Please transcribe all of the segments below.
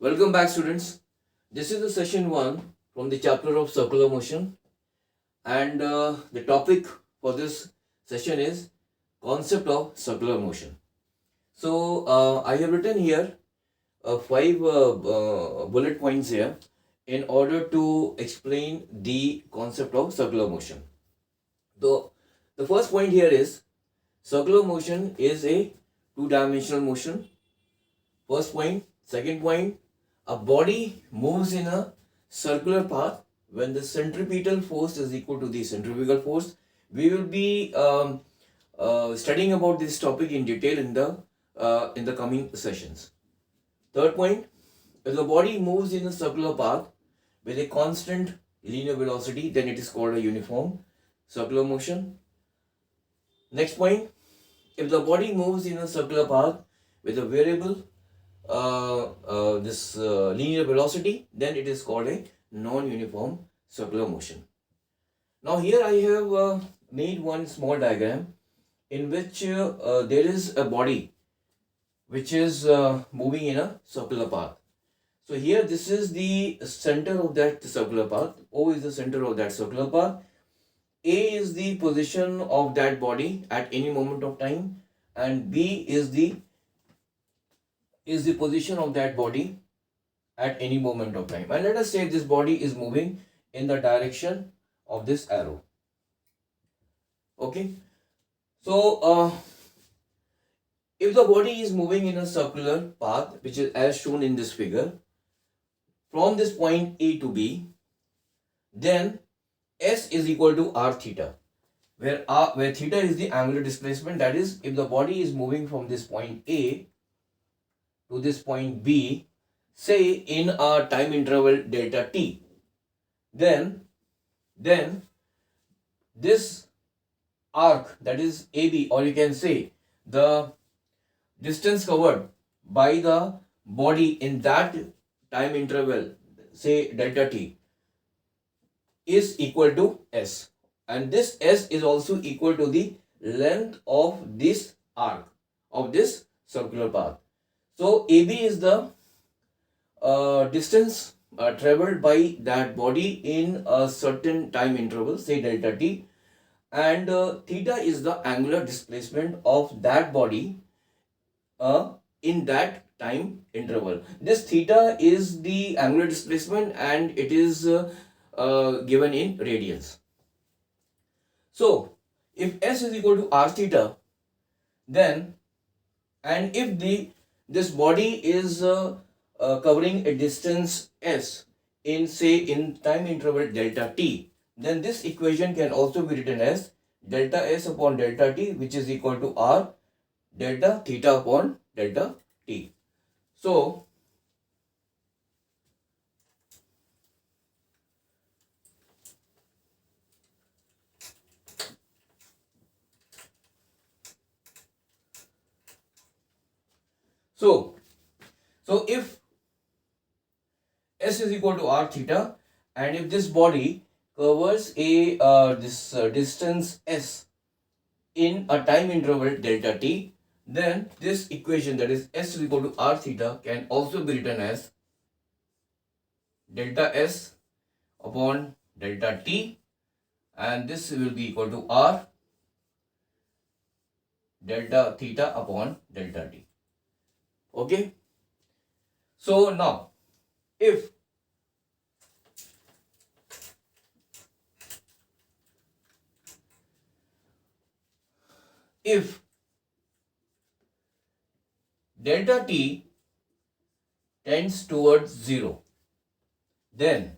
Welcome back, students. This is the session 1 from the chapter of circular motion, and the topic for this session is concept of circular motion. So, I have written here 5 bullet points here in order to explain the concept of circular motion. The first point here is circular motion is a two-dimensional motion. First point. Second point, a body moves in a circular path when the centripetal force is equal to the centrifugal force. We will be studying about this topic in detail in the coming sessions. Third point, if the body moves in a circular path with a constant linear velocity, then it is called a uniform circular motion. Next point, if the body moves in a circular path with a variable linear velocity, then it is called a non-uniform circular motion. Now here I have made one small diagram in which there is a body which is moving in a circular path. So here this is the center of that circular path. O is the center of that circular path. A is the position of that body at any moment of time, and B is the position of that body at any moment of time. And let us say this body is moving in the direction of this arrow. Okay. So, if the body is moving in a circular path, which is as shown in this figure, from this point A to B, then S is equal to r theta, where theta is the angular displacement. That is, if the body is moving from this point A to this point B, say in a time interval delta t, then this arc, that is AB, or you can say the distance covered by the body in that time interval, say delta t, is equal to S, and this S is also equal to the length of this arc of this circular path. So AB is the distance traveled by that body in a certain time interval, say delta t, and theta is the angular displacement of that body in that time interval. This theta is the angular displacement, and it is given in radians. So if S is equal to r theta, then, and if this body is covering a distance S in, say, in time interval delta t, then this equation can also be written as delta S upon delta t, which is equal to r delta theta upon delta t. So if S is equal to r theta, and if this body covers a distance S in a time interval delta t, then this equation, that is S is equal to r theta, can also be written as delta S upon delta t, and this will be equal to r delta theta upon delta t. Okay. So now, if delta t tends towards 0, then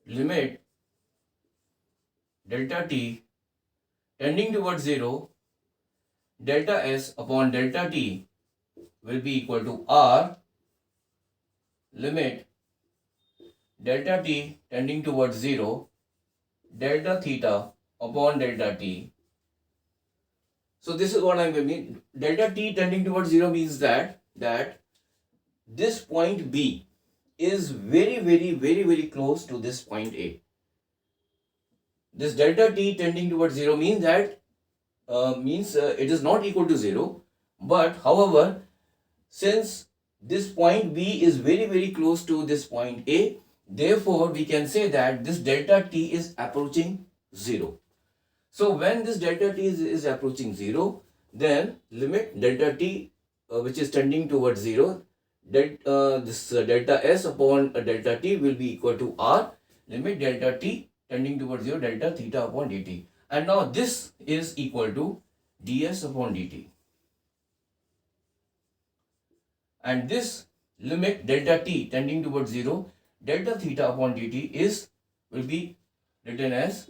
limit delta t tending towards 0, delta S upon delta t will be equal to r limit delta t tending towards 0, delta theta upon delta t. So this is what I'm meaning. Delta t tending towards 0 means that this point B is very close to this point A. This delta t tending towards 0 means that means it is not equal to 0. But however, since this point B is very very close to this point A, therefore we can say that this delta t is approaching 0. So when this delta t is approaching 0, then limit delta t which is tending towards 0, delta s upon delta t will be equal to r, limit delta t tending towards 0, delta theta upon dt. And now this is equal to ds upon dt. And this limit delta t tending towards 0, delta theta upon dt will be written as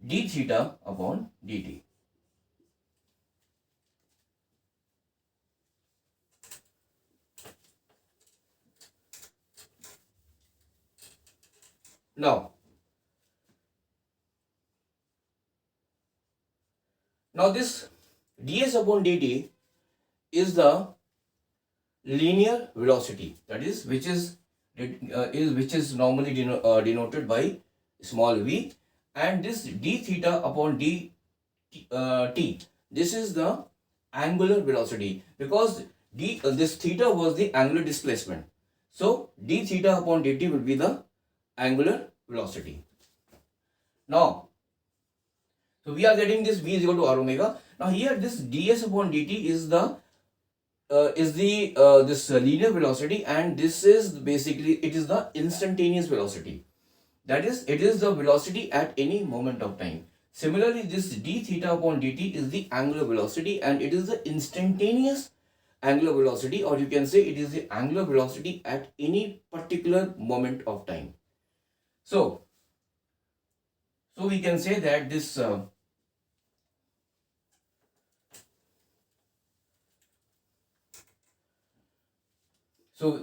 d theta upon dt. Now this ds upon dt is the linear velocity, that is which is normally denoted by small v, and this d theta upon d t, this is the angular velocity, because this theta was the angular displacement. So d theta upon dt will be the angular velocity. Now, so we are getting this v is equal to r omega. Now here this ds upon dt is the this linear velocity, and this is basically, it is the instantaneous velocity. That is, it is the velocity at any moment of time. Similarly, this d theta upon dt is the angular velocity, and it is the instantaneous angular velocity, or you can say it is the angular velocity at any particular moment of time. So we can say that this so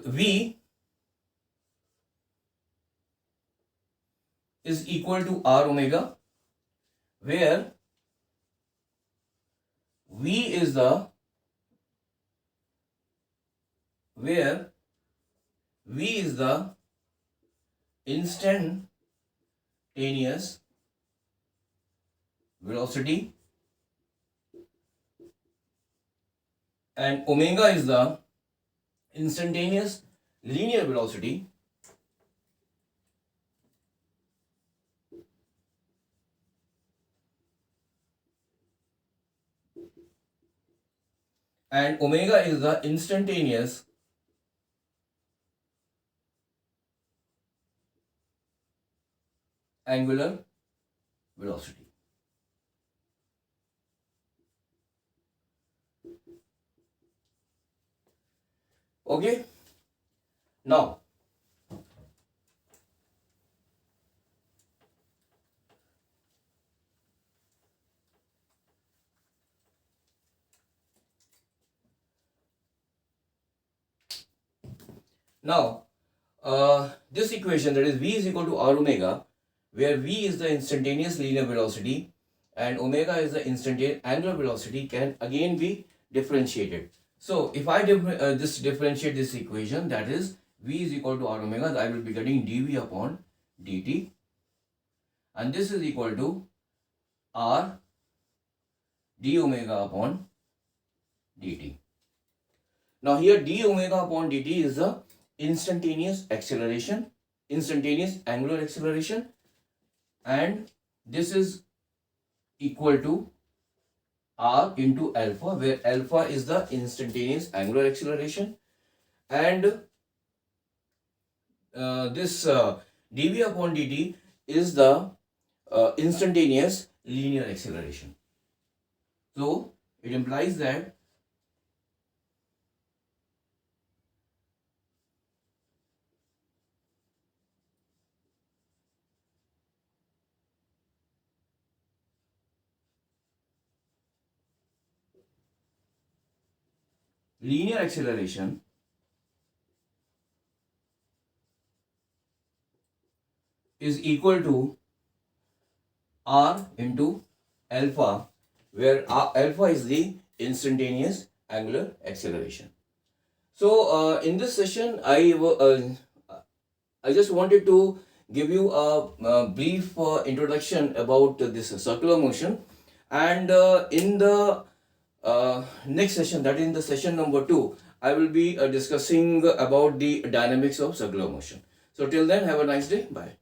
v is equal to r omega, where v is the instantaneous velocity, and omega is the instantaneous linear velocity, and omega is the instantaneous angular velocity. Okay, now this equation, that is v is equal to r omega, where v is the instantaneous linear velocity and omega is the instantaneous angular velocity, can again be differentiated. So if I differentiate this equation, that is v is equal to r omega, I will be getting dv upon dt, and this is equal to r d omega upon dt. Now here d omega upon dt is the instantaneous acceleration, instantaneous angular acceleration, and this is equal to r into alpha, where alpha is the instantaneous angular acceleration, and this dv upon dt is the instantaneous linear acceleration. So it implies that linear acceleration is equal to r into alpha, where alpha is the instantaneous angular acceleration. So in this session, I just wanted to give you a brief introduction about this circular motion, And in the next session, that is in the session number 2, I will be discussing about the dynamics of circular motion. So till then, have a nice day. Bye.